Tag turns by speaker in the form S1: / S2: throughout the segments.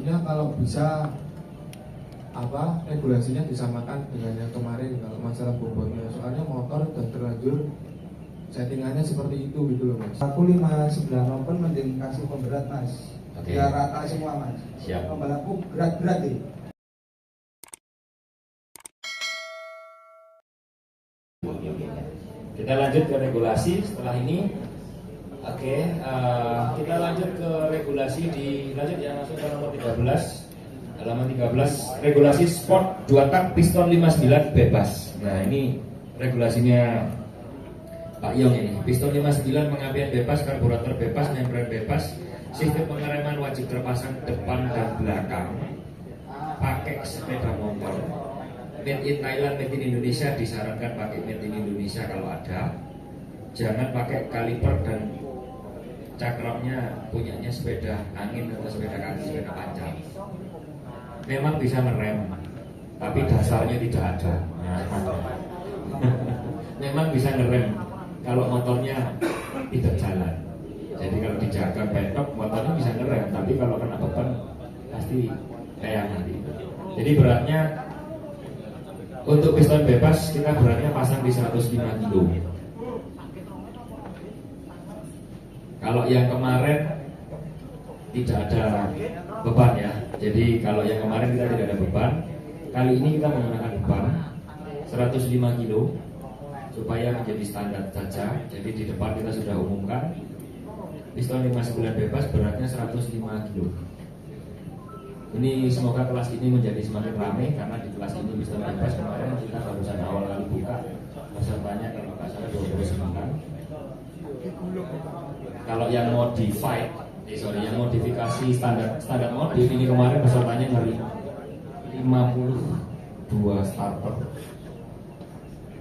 S1: maksudnya kalau bisa regulasinya disamakan dengan yang kemarin kalau masalah bobotnya, soalnya motor udah terlanjur settingannya seperti itu gitu loh mas.
S2: Aku 59 open mending kasih pemberat mas.
S3: Oke.
S2: Biar rata semua mas.
S3: Siap.
S2: Pembalapku berat-berat deh.
S3: Kita lanjut ke regulasi setelah ini. Oke, kita lanjut ke regulasi lanjut ya, masuk ke nomor 13. Halaman 13, regulasi sport 2 tak piston 59 bebas. Nah, ini regulasinya Pak Yong ini. Piston 59 pengapian bebas, karburator bebas, membran bebas, sistem pengereman wajib terpasang depan dan belakang. Pakai sepeda motor. Made in Thailand, made in Indonesia, disarankan pakai made in Indonesia kalau ada. Jangan pakai kaliper dan cakramnya punyanya sepeda angin atau sepeda kaki, sepeda panjang. Memang bisa ngerem, tapi dasarnya tidak ada. Memang bisa ngerem kalau motornya tidak jalan. Jadi kalau dijaga bentok motornya bisa ngerem, tapi kalau kena beban pasti kayak nanti. Jadi beratnya untuk piston bebas kita beratnya pasang di 105 kilo. Kalau yang kemarin tidak ada beban ya. Jadi kalau yang kemarin kita tidak ada beban, kali ini kita menggunakan beban 105 kilo supaya menjadi standar saja. Jadi di depan kita sudah umumkan piston 59 bebas beratnya 105 kilo. Ini semoga kelas ini menjadi semakin ramai karena di kelas ini piston bebas kemarin kita barusan awal kali buka pesertanya kalau nggak salah 29. Kalau yang modified, yang modifikasi standar modif ini kemarin pesertanya ngeri 52 starter.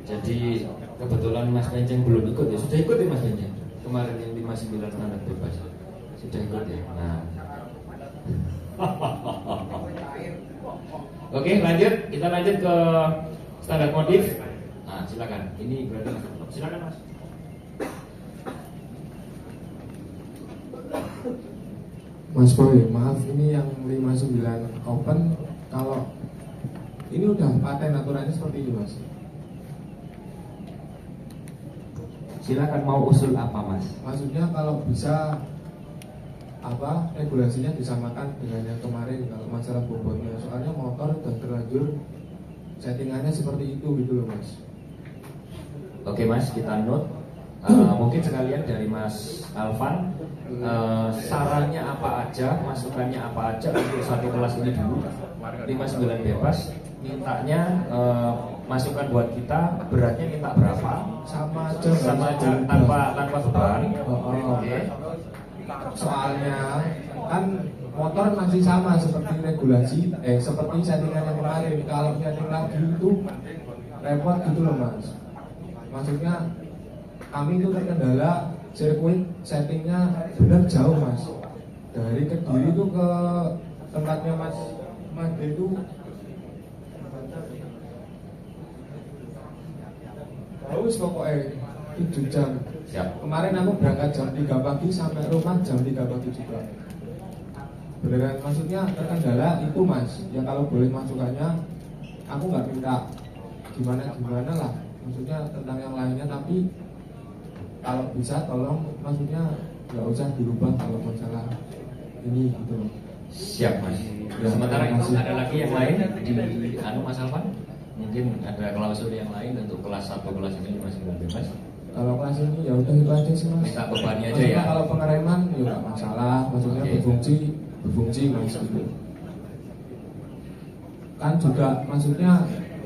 S3: Jadi kebetulan Mas Benceng belum ikut ya, sudah ikut ya Mas Benceng kemarin yang 59 standar bebas sudah ikut ya. Nah, oke lanjut, kita lanjut ke standar modif. Nah silakan, ini berarti silakan Mas.
S1: Mas Boy, maaf ini yang 59 open, kalau ini udah paten aturannya seperti ini mas.
S3: Silakan mau usul apa mas?
S1: Maksudnya kalau bisa regulasinya disamakan dengan yang kemarin kalau masalah bobotnya, soalnya motor udah terlanjur settingannya seperti itu gitu loh mas.
S3: Oke mas, kita note. Mungkin sekalian dari Mas Alvan, sarannya apa aja, masukannya apa aja untuk satu kelas ini dulu 59 bebas. Mintanya masukan buat kita, beratnya minta berapa?
S1: Sama aja
S3: tanpa beban.
S1: Oke. Soalnya kan motor masih sama seperti regulasi, seperti settingan yang kemarin. Kalau setting lagi itu repot gitu loh mas. Maksudnya kami itu terkendala sirkuit settingnya benar jauh mas. Dari Kediri itu ke tempatnya Mas itu bagus pokoknya 7 jam.
S3: Siap.
S1: Kemarin aku berangkat jam 3 pagi sampai rumah jam 3 pagi juga. Beneran maksudnya terkendala itu mas. Ya kalau boleh masukannya, aku nggak minta gimana lah. Maksudnya tentang yang lainnya, tapi kalau bisa tolong maksudnya nggak usah dirubah kalau masalah ini gitu loh.
S3: Siap mas.
S1: Ya,
S3: Sementara itu
S1: makasih.
S3: ada lagi yang lain di Mas Alvan? Mungkin ada klausul yang lain untuk kelas 1 kelas ini 59 bebas.
S1: Kalau kelas ini ya udah itu aja sih mas.
S3: Minta bebannya aja
S1: Maksudnya
S3: ya.
S1: kalau pengereman ya nggak masalah, maksudnya
S3: Oke.
S1: berfungsi mas gitu. Kan juga maksudnya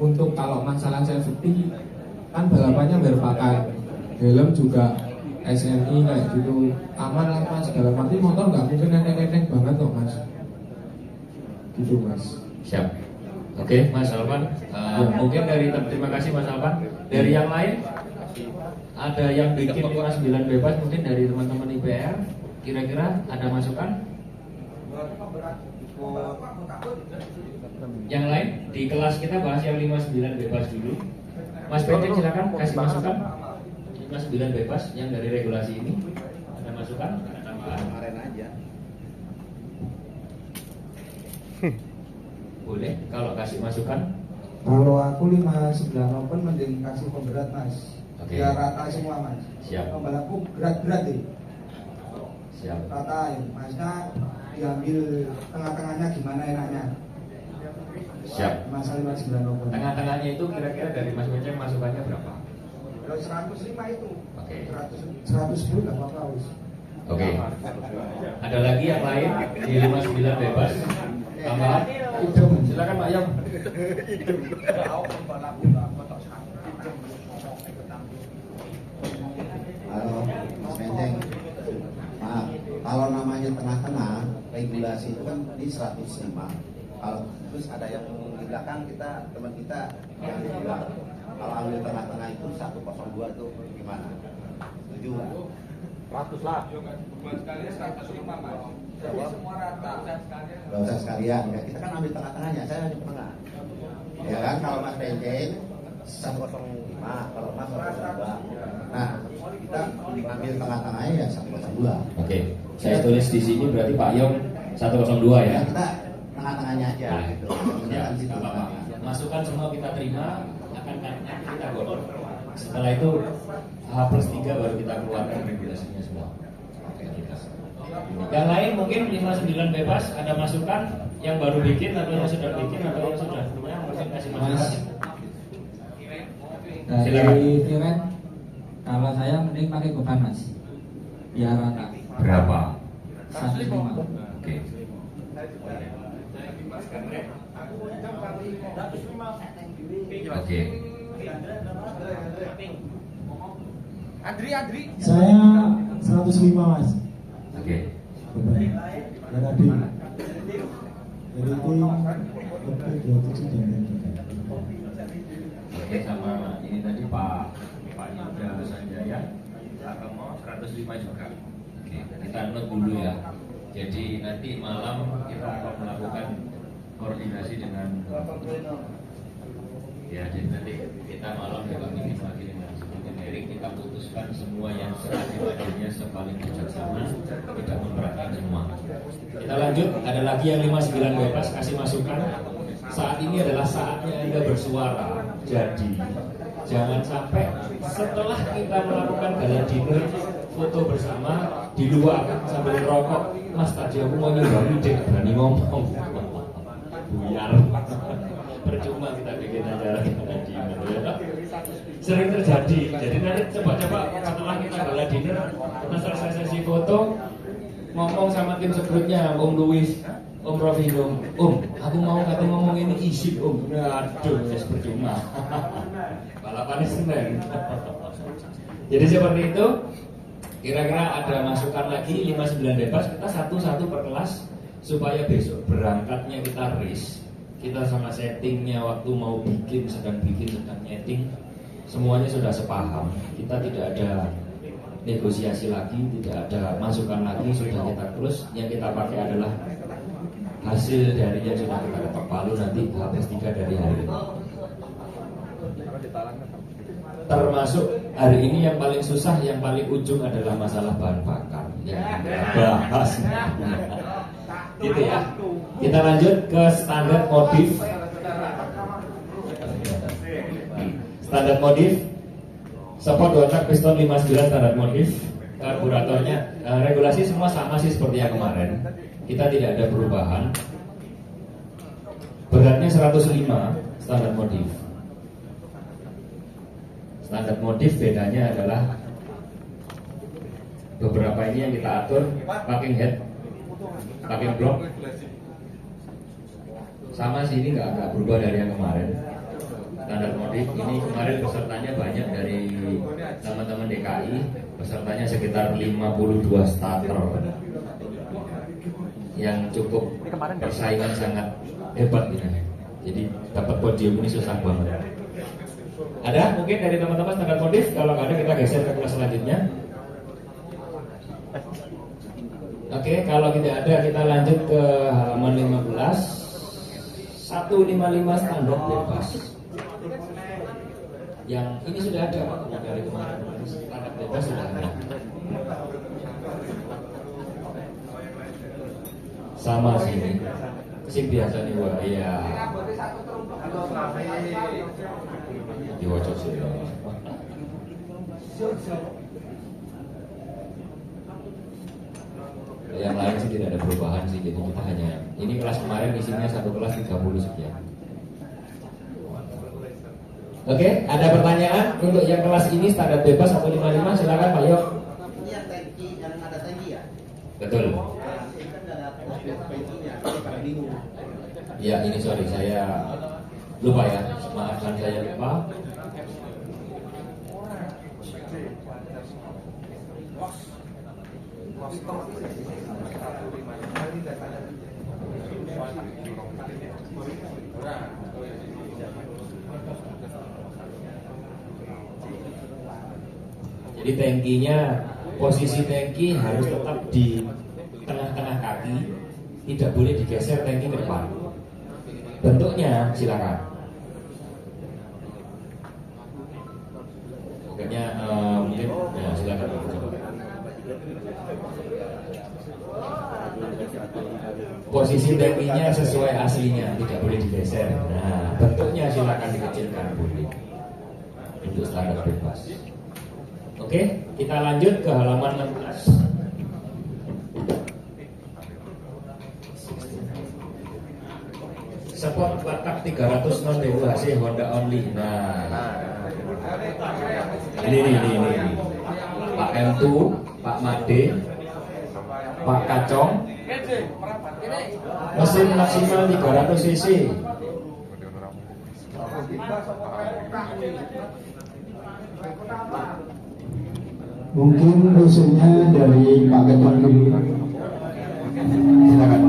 S1: untuk kalau masalah safety kan balapannya berpakai helm juga SNI kayak gitu, aman lah mas. Dalam arti motor nggak mungkin nenek-nenek banget kok mas. Gitu mas.
S3: Siap. Oke, Mas Alvan. Mungkin dari terima kasih Mas Alvan. Dari yang lain ada yang bikin 59 bebas mungkin dari teman-teman IPR. Kira-kira ada masukan? Yang lain di kelas kita bahas yang 59 bebas dulu. Mas Pedro silakan kasih masukan. 59 bebas yang dari regulasi ini. Ada masukan? Ada tambahan?
S2: Kemarin aja.
S3: Boleh kalau kasih masukan.
S2: Kalau aku 59 open mending kasih pemberat mas.
S3: Oke.
S2: Biar rata semua mas.
S3: Siap.
S2: Pembalapku berat-berat deh.
S3: Siap.
S2: Rata ya. Masnya diambil tengah-tengahnya gimana enaknya.
S3: Siap.
S2: Masa 59 open.
S3: Tengah-tengahnya itu kira-kira dari Mas Menceng masukannya berapa?
S2: Kalau 105 itu.
S3: Oke.
S2: 110 nggak apa-apa wis.
S3: Oke. Ada lagi yang lain di 59 bebas? Tambahan? Silakan Pak Yom.
S4: Halo Mas Menteng, maaf, kalau namanya tengah-tengah regulasi itu kan di 105. Kalau terus ada yang di belakang kita, teman kita yang bilang kalau ambil tengah-tengah itu 102 itu gimana? Setuju nggak?
S5: 100 lah.
S4: Gak usah sekalian, ya. Kita kan ambil tengah-tengahnya, saya ambil tengah. Ya kan, kalau Mas Menteng 105, kalau Mas 102. Nah, kita ambil tengah-tengahnya ya 102.
S3: Oke. Saya tulis di sini berarti Pak Yom 102 ya.
S4: Ya, kita tengah-tengahnya aja
S3: Nah,
S4: gitu.
S3: ya,
S4: Kan situ.
S3: nggak apa-apa. Masukan semua kita terima, akan kita golong. Setelah itu H+3 baru kita keluarkan regulasinya semua. Oke, kita. Yang lain mungkin 59 bebas, ada masukan yang baru bikin atau yang sudah bikin atau yang sudah punya mungkin kasih masukan.
S6: Dari Viren, kalau saya mending pakai beban mas, biar rata.
S3: Berapa?
S6: 105.
S3: Oke. Oke.
S5: Saya 105 mas.
S3: Oke.
S5: Ya tadi. Jadi itu lebih 27 dan
S3: Oke, sama ini tadi Pak Yuda Sanjaya akan mau 105 juga. Oke, kita note dulu ya. Jadi nanti malam kita akan melakukan koordinasi dengan ya, jadi nanti kita malam juga meeting lagi dengan Erik, kita putuskan semua yang seadil-adilnya sepaling bijaksana, tidak memberatkan semua. Kita lanjut, ada lagi yang 59 bebas, kasih masukan. Saat ini adalah saatnya Anda bersuara. Jadi jangan sampai setelah kita melakukan gala dinner foto bersama di luar sambil rokok, Mas tadi aku mau nyoba ide, berani ngomong. Buyar. Percuma kita bikin acara gala dinner ya. Sering terjadi. Jadi nanti coba-coba setelah kita gala dinner, kita selesai sesi foto, ngomong sama tim sebelumnya, Om Luis, Om Rovino, aku mau katanya ngomong ini isip Om. Aduh, percuma. Balapannya Senin. Jadi seperti itu. Kira-kira ada masukan lagi 59 bebas, kita satu-satu per kelas supaya besok berangkatnya kita race. Kita sama settingnya waktu mau bikin, sedang nyeting, semuanya sudah sepaham. Kita tidak ada negosiasi lagi, tidak ada masukan lagi, sudah kita close. Yang kita pakai adalah hasil dari yang sudah kita ketok palu nanti H+3 dari hari ini. Termasuk hari ini yang paling susah, yang paling ujung adalah masalah bahan bakar yang kita bahas. Gitu ya. Kita lanjut ke standar modif. Standar modif support 2 tak piston 59 standar modif. Karburatornya regulasi semua sama sih seperti yang kemarin. Kita tidak ada perubahan. Beratnya 105 standar modif. Standar modif bedanya adalah beberapa ini yang kita atur packing head, packing block sama sih, ini nggak berubah dari yang kemarin. Standar modif ini kemarin pesertanya banyak dari teman-teman DKI, pesertanya sekitar 52 starter yang cukup persaingan sangat hebat ini. Jadi dapat podium ini susah banget. Ada mungkin dari teman-teman standar modif? Kalau nggak ada kita geser ke kelas selanjutnya. Oke, kalau tidak ada kita lanjut ke halaman 15. 155 standar bebas. Yang ini sudah ada Pak dari kemarin. Standar bebas sudah ada. Sama sini. Sing biasa nih gua, iya. Diwaca sih. Yang lain sih tidak ada perubahan sih, jadi kita hanya ini kelas kemarin isinya satu kelas 30 sekian. Oke, ada pertanyaan untuk yang kelas ini standar bebas 155, silakan Pak Yok.
S4: Ini yang tangki, yang ada tangki ya?
S3: Betul.
S4: Ini kan ada tangkinya, pada bingung.
S3: Ya ini sorry saya lupa ya, maafkan saya lupa. Jadi tangkinya, posisi tangki harus tetap di tengah-tengah kaki, tidak boleh digeser tangki ke depan. Bentuknya silakan. Pokoknya mungkin ya silakan coba. Posisi tangkinya sesuai aslinya, tidak boleh digeser. Nah, bentuknya silakan dikecilkan boleh. Untuk standar bebas. Oke, kita lanjut ke halaman 16. Support watak 300 non regulasi Honda only. Nah, ini. Pak M2, Pak Made, Pak Kacong, mesin maksimal 300 cc.
S5: Mungkin usulnya dari Pak Ketua dulu.
S3: Silakan.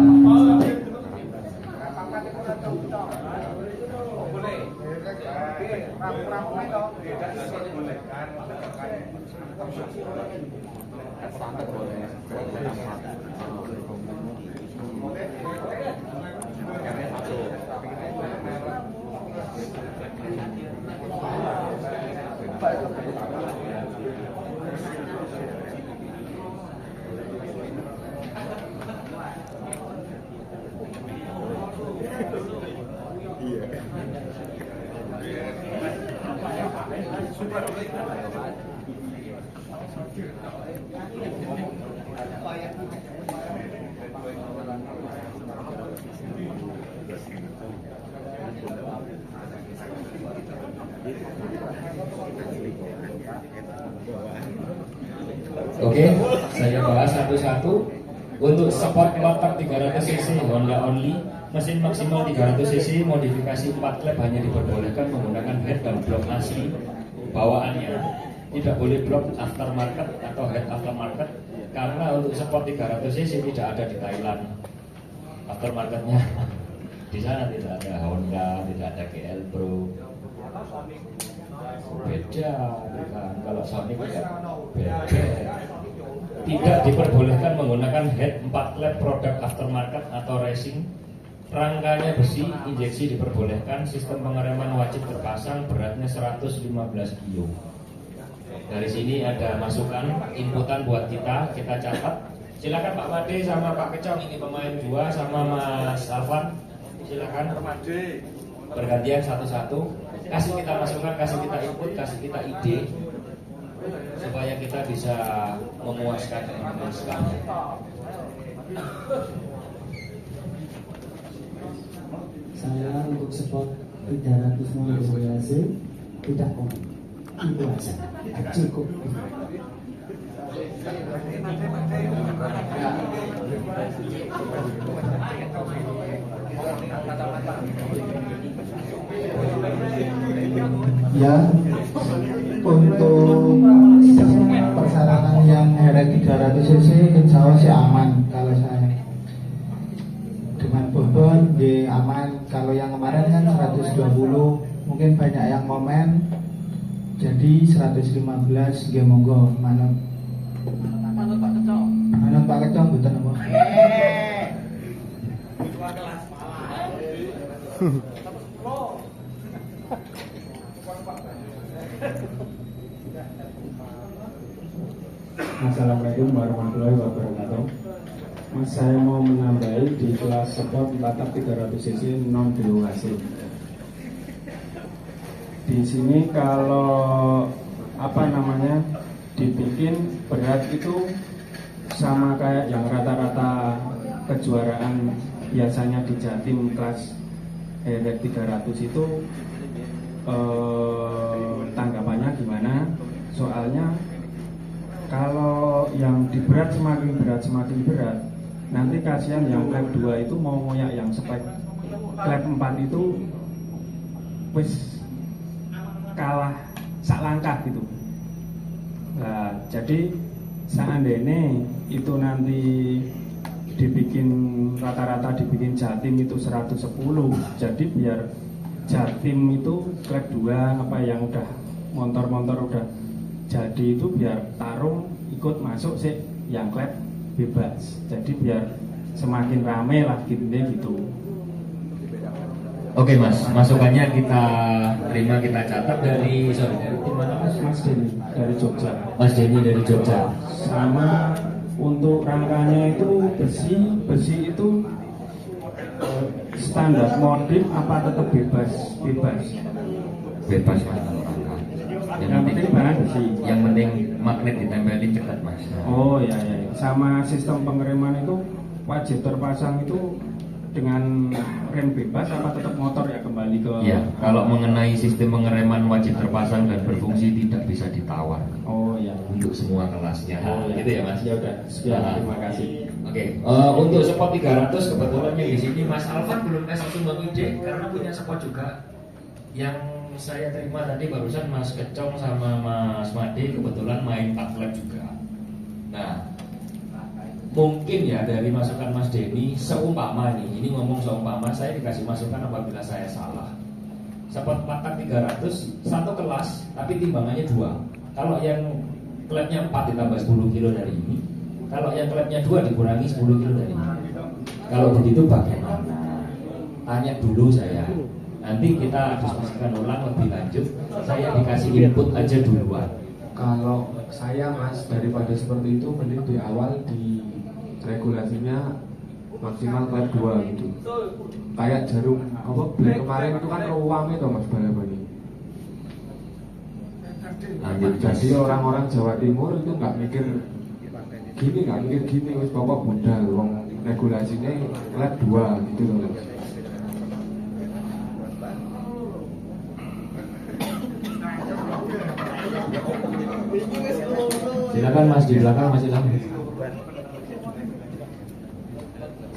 S3: Oke, saya bahas satu-satu. Untuk sport motor 300 cc Honda only, mesin maksimal 300 cc, modifikasi 4 klep hanya diperbolehkan menggunakan head dan blok asli bawaannya. Tidak boleh blok aftermarket atau head aftermarket, karena untuk sport 300 cc tidak ada di Thailand. Aftermarketnya di sana tidak ada Honda, tidak ada GL Pro. Beda, bukan. Kalau Sonic tidak beda. Tidak diperbolehkan menggunakan head 4 klep produk aftermarket atau racing. Rangkanya besi, injeksi diperbolehkan. Sistem pengereman wajib terpasang, beratnya 115 kilo. Dari sini ada masukan, inputan buat kita catat. Silakan Pak Made sama Pak Kecong, ini pemain 2 sama Mas Alvan. Silakan bergantian satu-satu. Kasih kita masukan, kasih kita input, kasih kita ide, supaya kita bisa memuaskan Indonesia.
S5: Saya untuk sport 300 non regulasi tidak komen. Itu aja, cukup. Ya, untuk persyaratan yang heret 300 cc insya Allah sih aman kalau saya. Dengan bobot aman. Kalau yang kemarin kan 120, mungkin banyak yang komen. Jadi 115 nggih monggo manut. Manut Pak Kecong. Manut Pak Kecong mboten apa.
S7: Assalamualaikum warahmatullahi wabarakatuh. Mas, saya mau menambahi di kelas sport 4 300 cc non dilokasi. Di sini kalau dibikin berat itu sama kayak yang rata-rata kejuaraan biasanya di Jatim kelas RX 300 itu, tanggapannya gimana? Soalnya kalau yang di berat semakin berat, nanti kasihan yang klep 2 itu mau ngoyak yang spek klep 4 itu wis kalah sak langkah gitu. Nah, jadi seandainya itu nanti dibikin rata-rata dibikin Jatim itu 110, jadi biar Jatim itu klep 2 yang udah motor udah jadi itu biar tarung ikut masuk sih yang klep bebas, jadi biar semakin rame lah gitu.
S3: Oke Mas, masukannya kita terima, kita catat dari tim mana Mas?
S7: Mas Denny dari Jogja.
S3: Mas Denny dari Jogja.
S7: Sama untuk rangkanya itu besi itu standar modif apa tetap bebas?
S3: Bebas Mas kalau rangka.
S7: Yang penting bahan besi.
S3: Yang penting magnet ditempelin cekat Mas.
S7: Oh ya. Sama sistem pengereman itu wajib terpasang itu dengan rem bebas apa tetap motor ya kembali ke?
S3: Ya, kalau mengenai sistem pengereman wajib terpasang dan berfungsi, tidak bisa ditawar.
S7: Oh ya.
S3: Untuk semua kelasnya.
S7: Oh, ya.
S3: Gitu ya Mas.
S7: Ya udah. Sekian, terima kasih.
S3: Oke, untuk spot 300 kebetulan di sini Mas Alvan belum kasih sumbang ide karena punya spot juga. Yang saya terima tadi barusan Mas Kecong sama Mas Made kebetulan main 4 lap juga. Nah, mungkin ya dari masukan Mas Denny, seumpama ini ngomong seumpama, saya dikasih masukan apabila saya salah. Spot 4 300 satu kelas tapi timbangannya 2. Kalau yang klepnya 4 ditambah 10 kilo dari ini, kalau yang klepnya 2 dikurangi 10 kilo dari ini. Kalau begitu bagaimana? Tanya dulu saya. Nanti kita diskusikan ulang lebih lanjut. Saya dikasih input aja duluan.
S1: Kalau saya Mas, daripada seperti itu mending di awal di regulasinya maksimal klep 2 gitu. Kayak jarum black kemarin itu kan ruang itu Mas balapannya.
S3: Lanjut.
S1: Jadi orang-orang Jawa Timur itu nggak mikir gini, wis pokok budal, wong regulasinya klep 2 gitu loh.
S3: Silakan Mas, di belakang masih lama.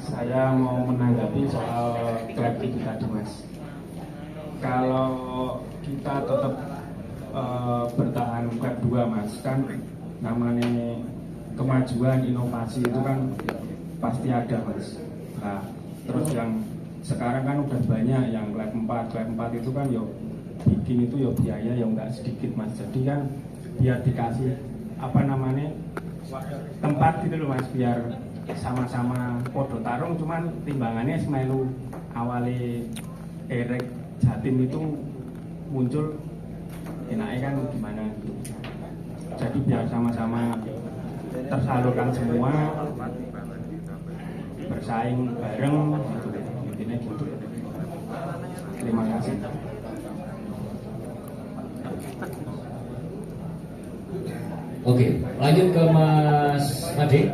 S7: Saya mau menanggapi soal klep itu tadi Mas. Kalau kita tetap bertahan klep 2 Mas, kan namanya kemajuan inovasi itu kan pasti ada Mas. Nah, terus yang sekarang kan udah banyak yang klep 4 itu kan bikin itu biaya nggak sedikit Mas. Jadi kan biar dikasih tempat gitu loh Mas, biar sama-sama podo tarung, cuman timbangannya semelu awali RX Jatim itu muncul enaknya kan gimana gitu. Jadi biar sama-sama tersalurkan semua, bersaing bareng gitu, intinya gitu. Terima kasih.
S3: Oke, lanjut ke Mas Made.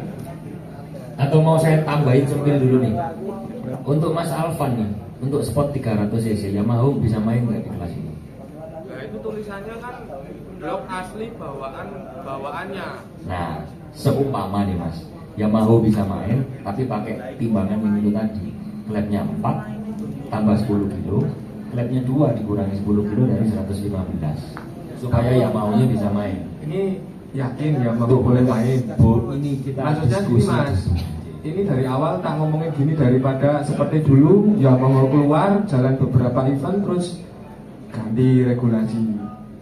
S3: Atau mau saya tambahin sambil dulu nih. Untuk Mas Alvan nih, untuk spot 300 cc Yamaha bisa main nggak di kelas ini?
S8: Nah itu tulisannya kan blok asli bawaannya.
S3: Nah, seumpama nih Mas, Yamaha bisa main tapi pakai timbangan yang itu tadi, klepnya 4 tambah 10 kilo, klepnya 2 dikurangi 10 kilo dari 115 supaya Yamaha-nya bisa main.
S1: Ini yakin Yamaha boleh main?
S3: Ini kita
S1: maksudnya gini Mas, ini dari awal tak ngomongin gini daripada seperti dulu Yamaha keluar jalan beberapa event terus ganti regulasi.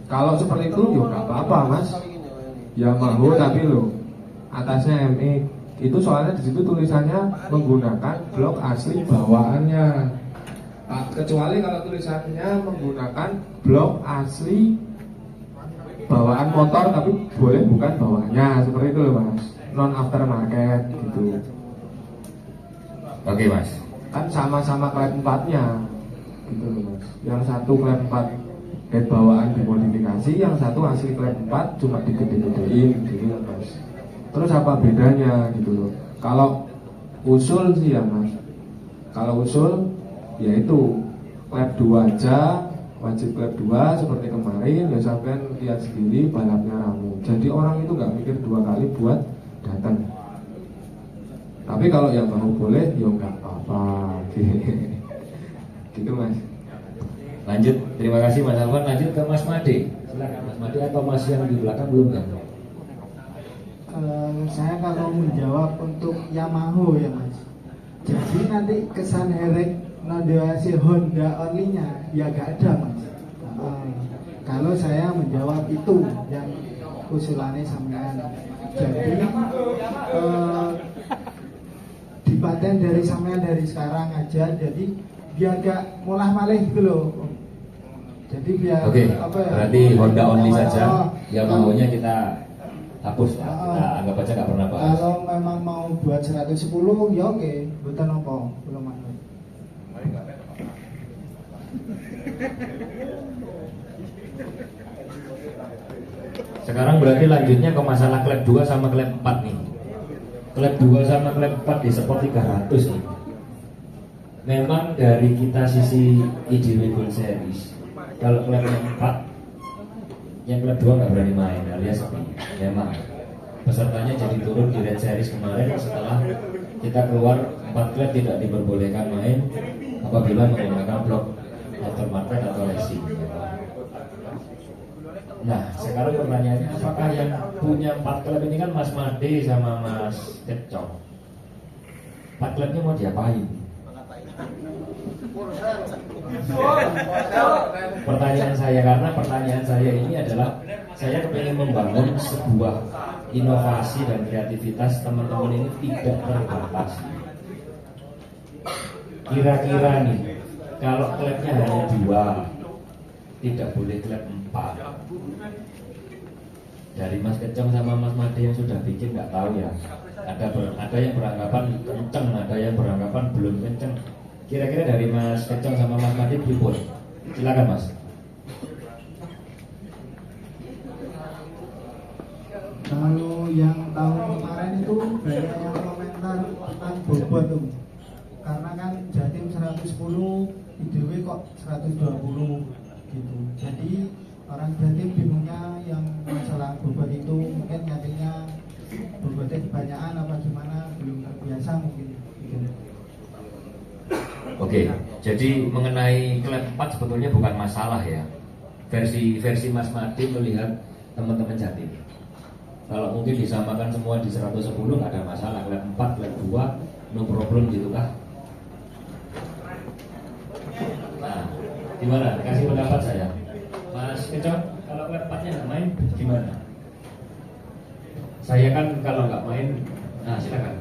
S1: Kalau seperti itu nggak apa-apa Mas, Yamaha tapi atasnya MX itu soalnya di situ tulisannya menggunakan blok asli bawaannya. Kecuali kalau tulisannya menggunakan blok asli bawaan motor tapi boleh bukan bawaannya, seperti itu loh Mas, non aftermarket gitu.
S3: Oke Mas.
S1: Kan sama-sama klep 4-nya gitu loh Mas. Yang satu klep 4 head bawaan dimodifikasi, yang satu asli klep 4 cuma digede-gedein gitu loh Mas. Terus apa bedanya gitu loh. Kalau usul sih ya Mas, kalau usul yaitu klep 2 aja, wajib klep 2 seperti kemarin, ya sampean lihat sendiri balapnya rame. Jadi orang itu nggak mikir 2 kali buat datang. Tapi kalau yang mau boleh, ya nggak apa-apa. Gitu Mas.
S3: Lanjut, terima kasih Mas Alvan. Lanjut ke Mas Made. Silakan Mas Made, atau Mas yang di belakang belum kan?
S5: Saya kalau menjawab untuk Yamaha ya Mas. Jadi nanti kesan herek nodasi Honda only-nya ya gak ada Mas. Kalau saya menjawab itu yang usulannya sampean. Jadi dipaten dari sampean dari sekarang aja. Jadi biar gak mulah malih gitu loh. Jadi biar
S3: Oke,
S5: apa ya?
S3: berarti Honda only saja. Yang maunya kita hapus lah. Kita anggap aja nggak pernah bahas.
S5: Kalau memang mau buat 110 ya oke, bukan apa, belum ada.
S3: Sekarang berarti lanjutnya ke masalah klep 2 sama klep 4 nih. Klep 2 sama klep 4 di Sport 300 nih. Memang dari kita sisi IDW Gold Series, kalau klep yang 4, yang klep 2 nggak berani main alias sepi. Memang pesertanya jadi turun di Red Series kemarin setelah kita keluar 4 klub tidak diperbolehkan main apabila menggunakan blok aftermarket atau racing. Nah, sekarang pertanyaannya, apakah yang punya 4 klub ini kan Mas Made sama Mas Kecong? 4 klubnya mau diapain? Pertanyaan saya ini adalah saya ingin membangun sebuah inovasi dan kreativitas teman-teman ini tidak terbatas. Kira-kira nih, kalau klubnya hanya 2, tidak boleh klub 4. Dari Mas Kecong sama Mas Made yang sudah bikin nggak tahu ya. Ada yang beranggapan kenceng, ada yang beranggapan belum kenceng. Kira-kira dari Mas Kecong sama Mas Made pripun? Silakan Mas.
S5: Kalau yang tahun kemarin itu banyak yang komentar tentang bobot tuh. Karena kan Jatim 110, IDW kok 120 gitu. Jadi orang Jatim bingungnya yang masalah bobot itu, mungkin nyatinya bobotnya kebanyakan apa gimana, belum terbiasa mungkin gitu.
S3: Oke, jadi mengenai klub 4 sebetulnya bukan masalah ya. Versi Mas Made melihat teman-teman Jatim. Kalau mungkin disamakan semua di 110 nggak ada masalah. Klub 4, klub 2, no problem gitu kah? Nah, gimana? Kasih pendapat saya. Mas Kecong, kalau klub 4-nya nggak main, gimana? Saya kan kalau nggak main, nah silakan.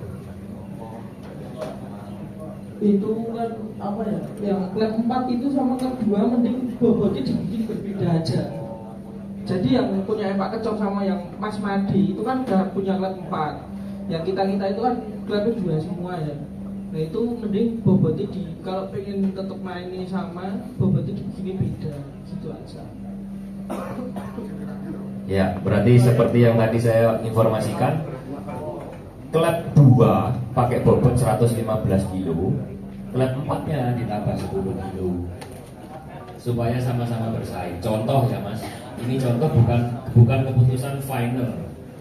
S9: Itu kan apa ya, yang klub 4 itu sama klub 2 mending bobotnya dibikin berbeda aja. Jadi yang punya Pak Kecong sama yang Mas Made itu kan udah punya klub 4. Yang kita itu kan klubnya 2 semua ya. Nah itu mending bobotnya kalau pengen tetap main ini sama, bobotnya dibikin beda gitu aja.
S3: Ya, berarti seperti yang tadi saya informasikan, klub 2 pakai bobot 115 kilo, klub 4-nya ditambah 10 kilo supaya sama-sama bersaing. Contoh ya Mas, ini contoh bukan keputusan final.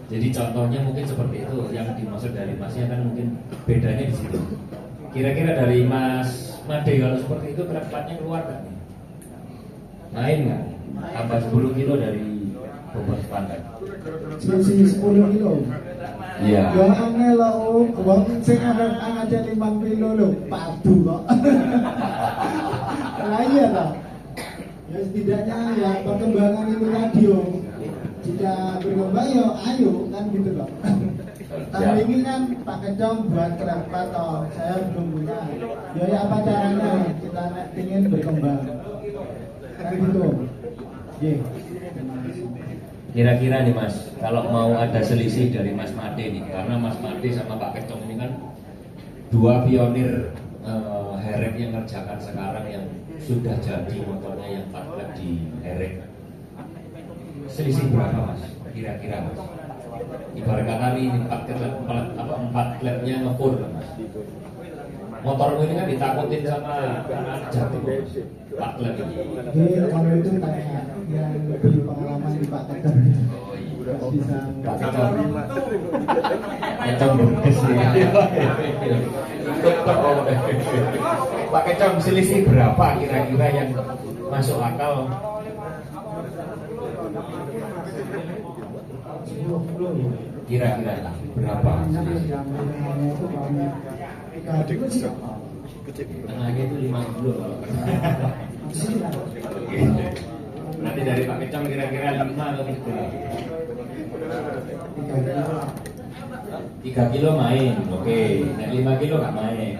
S3: Jadi contohnya mungkin seperti itu. Yang dimaksud dari Masnya kan mungkin bedanya di situ. Kira-kira dari Mas Made kalau seperti itu klub 4-nya keluar nggak nih? Main nggak? Tambah 10 kilo dari bobot standar.
S5: Selisih 10 kilo.
S3: Iya.
S5: Ya aneh lah, uang sing aja 5 kilo loh, padu kok. Lah iya lah. Ya setidaknya ya perkembangan itu radio. Jika berkembang ya ayo kan gitu loh. Tapi ini kan Pak Kecong buat kerempat toh, saya belum punya. Ya apa caranya kita ingin berkembang? Kan gitu. Ye.
S3: Kira-kira nih Mas, kalau mau ada selisih dari Mas Made nih, karena Mas Made sama Pak Kecong ini kan dua pionir Herek yang ngerjakan sekarang yang sudah jadi motornya yang 4 lap di Herek, selisih berapa mas? Kira-kira mas? Ibarat kata ini 4 labnya ngepur mas. Motormu ini kan ditakutin sama anak jatuh 4 lap ini.
S5: Jadi kalau itu tanya yang lebih pengalaman di Pak Tegar. Bisa
S3: Kecong berkes ya. Pak Kecong, selisih berapa kira-kira yang masuk akal? Kira-kira berapa? Tengahnya itu 50 kalau nanti dari Pak Kecong kira-kira 5 atau 3 kilo main, oke. Nah 5 kilo nggak main.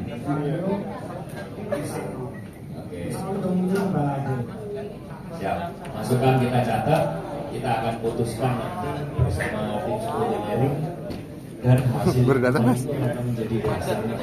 S3: Oke. Siap. Masukan kita catat, kita akan putuskan nanti bersama tim engineering dan hasil itu akan menjadi dasarnya.